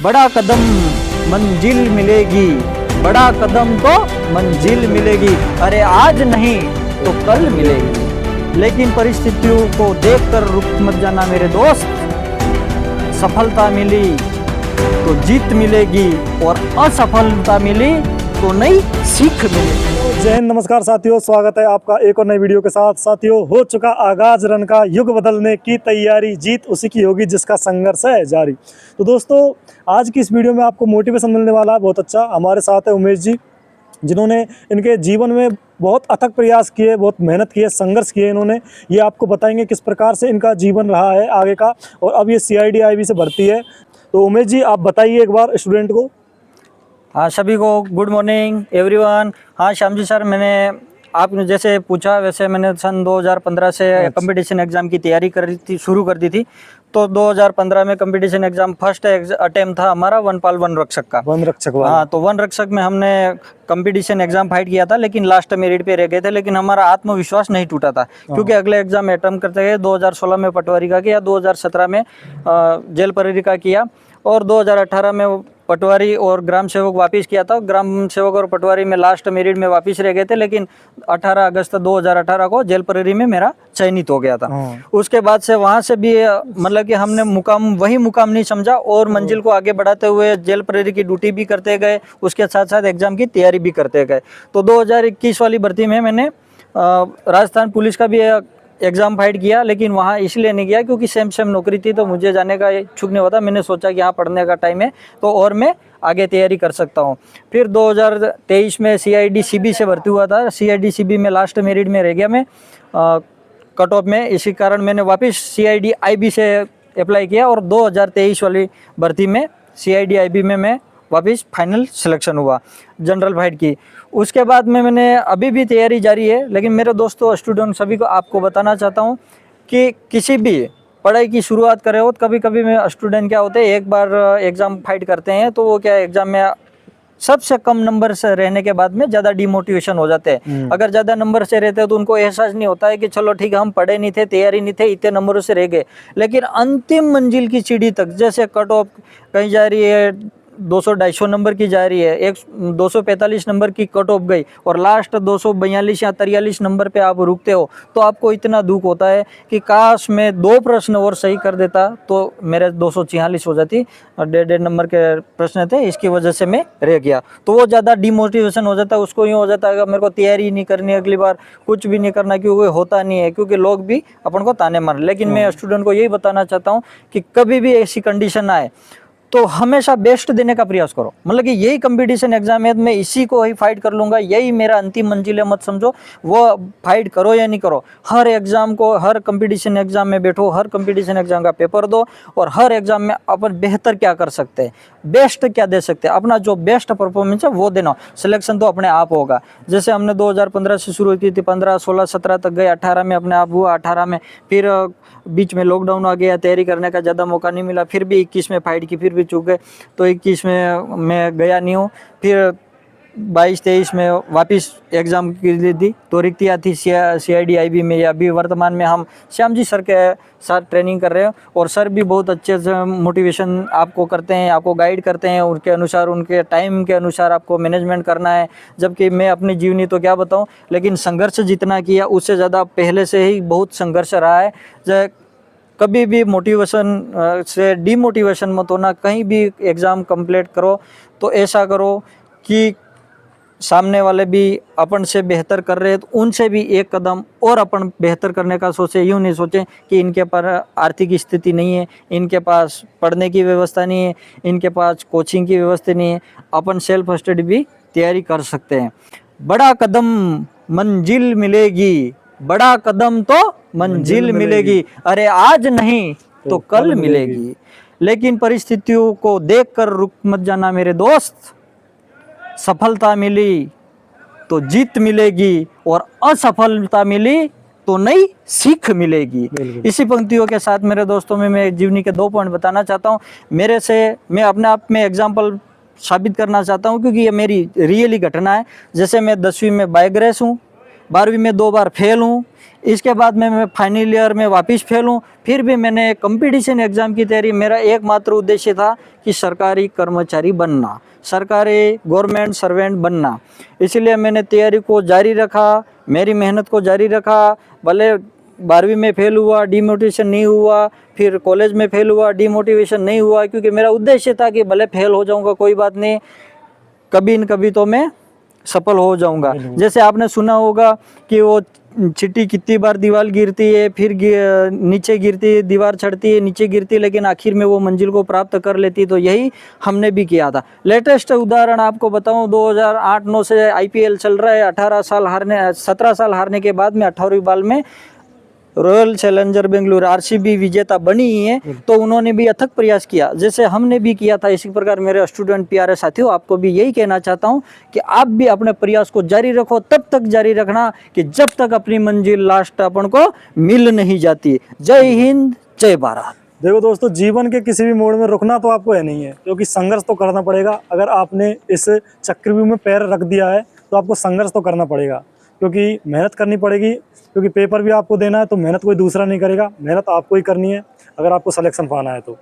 बड़ा कदम मंजिल मिलेगी, बड़ा कदम तो मंजिल मिलेगी। अरे आज नहीं तो कल मिलेगी, लेकिन परिस्थितियों को देखकर रुक मत जाना मेरे दोस्त। सफलता मिली तो जीत मिलेगी और असफलता मिली तो नई सीख मिलेगी। जय हिंद, नमस्कार साथियों, स्वागत है आपका एक और नई वीडियो के साथ। साथियों, हो चुका आगाज रन का, युग बदलने की तैयारी, जीत उसी की होगी जिसका संघर्ष है जारी। तो दोस्तों, आज की इस वीडियो में आपको मोटिवेशन मिलने वाला है बहुत अच्छा। हमारे साथ है उमेश जी, जिन्होंने इनके जीवन में बहुत अथक प्रयास किए, बहुत मेहनत की है, संघर्ष किए इन्होंने। ये आपको बताएंगे किस प्रकार से इनका जीवन रहा है आगे का, और अब ये CID IB से भर्ती है। तो उमेश जी, आप बताइए एक बार स्टूडेंट को। हाँ, सभी को गुड मॉर्निंग एवरीवन। हाँ श्याम जी सर, मैंने आपने जैसे पूछा वैसे मैंने सन 2015 से कंपटीशन एग्ज़ाम की तैयारी शुरू कर दी थी। तो 2015 में कंपटीशन एग्ज़ाम फर्स्ट अटेम्प्ट था हमारा वनपाल वन रक्षक का। वन रक्षक वाला। हाँ, तो वन रक्षक में हमने कंपटीशन एग्ज़ाम फाइट किया था, लेकिन लास्ट मेरिट पे रह गए थे। लेकिन हमारा आत्मविश्वास नहीं टूटा था, क्योंकि अगले एग्ज़ाम अटेम्प्ट करते गए। 2016 में पटवारी का किया, 2017 में जेल परेरी का किया, और 2018 में पटवारी और ग्राम सेवक वापस किया था। ग्राम सेवक और पटवारी में लास्ट मेरिट में वापस रह गए थे, लेकिन 18 अगस्त 2018 को जेल परेरी में मेरा चयनित हो गया था। उसके बाद से वहाँ से भी मतलब कि हमने वही मुकाम नहीं समझा, और मंजिल को आगे बढ़ाते हुए जेल परेरी की ड्यूटी भी करते गए, उसके साथ साथ एग्जाम की तैयारी भी करते गए। तो 2021 वाली भर्ती में मैंने राजस्थान पुलिस का भी एग्ज़ाम फाइट किया, लेकिन वहाँ इसलिए नहीं गया क्योंकि सेम नौकरी थी, तो मुझे जाने का इच्छुक नहीं होता। मैंने सोचा कि यहाँ पढ़ने का टाइम है तो और मैं आगे तैयारी कर सकता हूँ। फिर 2023 में CID CB से भर्ती हुआ था। CID CB में लास्ट मेरिट में रह गया मैं कट ऑफ में। इसी कारण मैंने वापस CID IB से अप्लाई किया, और 2023 वाली भर्ती में CID IB में मैं वापस फाइनल सिलेक्शन हुआ जनरल फाइट की। उसके बाद में मैंने अभी भी तैयारी जारी है। लेकिन मेरे दोस्तों, स्टूडेंट सभी को आपको बताना चाहता हूँ कि किसी भी पढ़ाई की शुरुआत करे हो, कभी कभी में स्टूडेंट क्या होते हैं, एक बार एग्ज़ाम फाइट करते हैं तो वो क्या एग्ज़ाम में सबसे कम नंबर से रहने के बाद में ज़्यादा डिमोटिवेशन हो जाते हैं। अगर ज़्यादा नंबर से रहते हैं तो उनको एहसास नहीं होता है कि चलो ठीक है, हम पढ़े नहीं थे, तैयारी नहीं थे, इतने नंबरों से रह गए। लेकिन अंतिम मंजिल की सीढ़ी तक, जैसे कट ऑफ कहीं जा रही है 200-250 नंबर की जा रही है, 245 नंबर की कट ऑफ गई, और लास्ट 242 या 43 नंबर पे आप रुकते हो, तो आपको इतना दुख होता है कि काश मैं 2 प्रश्न और सही कर देता तो मेरे 246 हो जाती। और 1.5 नंबर के प्रश्न थे, इसकी वजह से मैं रह गया। तो वो ज़्यादा डिमोटिवेशन हो जाता है, उसको यूँ हो जाता है कि मेरे को तैयारी नहीं करनी, अगली बार कुछ भी नहीं करना, क्योंकि होता नहीं है, क्योंकि लोग भी अपन को ताने मार। लेकिन मैं स्टूडेंट को यही बताना चाहता हूँ कि कभी भी ऐसी कंडीशन आए तो हमेशा बेस्ट देने का प्रयास करो। मतलब कि यही कंपटीशन एग्जाम है, मैं इसी को ही फाइट कर लूँगा, यही मेरा अंतिम मंजिल है, मत समझो। वो फाइट करो या नहीं करो, हर एग्ज़ाम को, हर कंपटीशन एग्जाम में बैठो, हर कंपटीशन एग्जाम का पेपर दो, और हर एग्जाम में अपन बेहतर क्या कर सकते हैं, बेस्ट क्या दे सकते हैं, अपना जो बेस्ट परफॉर्मेंस है वो देना। सिलेक्शन तो अपने आप होगा। जैसे हमने 2015 से शुरू की थी, 15, 16, 17 तक गए, 18 में अपने आप हुआ, 18 में फिर बीच में लॉकडाउन आ गया, तैयारी करने का ज़्यादा मौका नहीं मिला। फिर भी 21 में फाइट की, फिर भी चूक गए, तो 21 में मैं गया नहीं हूँ। फिर 22-23 में वापस एग्ज़ाम की ली थी, तो रिक्तियाँ थी CID IB में। या अभी वर्तमान में हम श्याम जी सर के साथ ट्रेनिंग कर रहे हैं, और सर भी बहुत अच्छे से मोटिवेशन आपको करते हैं, आपको गाइड करते हैं, उनके अनुसार, उनके टाइम के अनुसार आपको मैनेजमेंट करना है। जबकि मैं अपनी जीवनी तो क्या बताऊं, लेकिन संघर्ष जितना किया उससे ज़्यादा पहले से ही बहुत संघर्ष रहा है। कभी भी मोटिवेशन से डिमोटिवेशन मत होना। कहीं भी एग्ज़ाम कंप्लीट करो तो ऐसा करो कि सामने वाले भी अपन से बेहतर कर रहे हैं तो उनसे भी एक कदम और अपन बेहतर करने का सोचे। यूँ नहीं सोचें कि इनके पास आर्थिक स्थिति नहीं है, इनके पास पढ़ने की व्यवस्था नहीं है, इनके पास कोचिंग की व्यवस्था नहीं है। अपन सेल्फ स्टडी भी तैयारी कर सकते हैं। बड़ा कदम मंजिल मिलेगी, बड़ा कदम तो मंजिल मिलेगी। अरे आज नहीं तो कल मिलेगी, लेकिन परिस्थितियों को देखकर रुक मत जाना मेरे दोस्त। सफलता मिली तो जीत मिलेगी, और असफलता मिली तो नई सीख मिलेगी। इसी पंक्तियों के साथ मेरे दोस्तों में मैं जीवनी के 2 पॉइंट बताना चाहता हूँ। मेरे से मैं अपने आप में एग्जाम्पल साबित करना चाहता हूँ, क्योंकि ये मेरी रियली घटना है। जैसे मैं 10वीं में बायोग्रेस हूँ, 12वीं में 2 बार फेल हूँ। इसके बाद में मैं फाइनल ईयर में वापस फेल हूँ। फिर भी मैंने कंपटीशन एग्ज़ाम की तैयारी, मेरा एकमात्र उद्देश्य था कि सरकारी कर्मचारी बनना, सरकारी गवर्नमेंट सर्वेंट बनना। इसलिए मैंने तैयारी को जारी रखा, मेरी मेहनत को जारी रखा। भले 12वीं में फेल हुआ, डिमोटिवेशन नहीं हुआ, फिर कॉलेज में फेल हुआ, डिमोटिवेशन नहीं हुआ, क्योंकि मेरा उद्देश्य था कि भले फेल हो जाऊंगा कोई बात नहीं, कभी न कभी तो मैं सफल हो जाऊंगा। जैसे आपने सुना होगा कि वो चिट्टी कितनी बार दीवार गिरती है, फिर नीचे गिरती है, दीवार चढ़ती है, नीचे गिरती है, लेकिन आखिर में वो मंजिल को प्राप्त कर लेती है। तो यही हमने भी किया था। लेटेस्ट उदाहरण आपको बताऊं, 2008-9 से IPL चल रहा है। 17 साल हारने के बाद में 18वीं बाल में रॉयल चैलेंजर बेंगलुरु RCB विजेता बनी ही है। तो उन्होंने भी अथक प्रयास किया, जैसे हमने भी किया था। इसी प्रकार मेरे स्टूडेंट प्यारे साथियों, आपको भी यही कहना चाहता हूं कि आप भी अपने प्रयास को जारी रखो, तब तक जारी रखना कि जब तक अपनी मंजिल लास्ट अपन को मिल नहीं जाती। जय हिंद, जय भारत। देखो दोस्तों, जीवन के किसी भी मोड़ में रुकना तो आपको है नहीं है, क्योंकि संघर्ष तो करना पड़ेगा। अगर आपने इस चक्रव्यूह में पैर रख दिया है तो आपको संघर्ष तो करना पड़ेगा, क्योंकि मेहनत करनी पड़ेगी। क्योंकि पेपर भी आपको देना है, तो मेहनत कोई दूसरा नहीं करेगा, मेहनत आपको ही करनी है अगर आपको सिलेक्शन पाना है तो।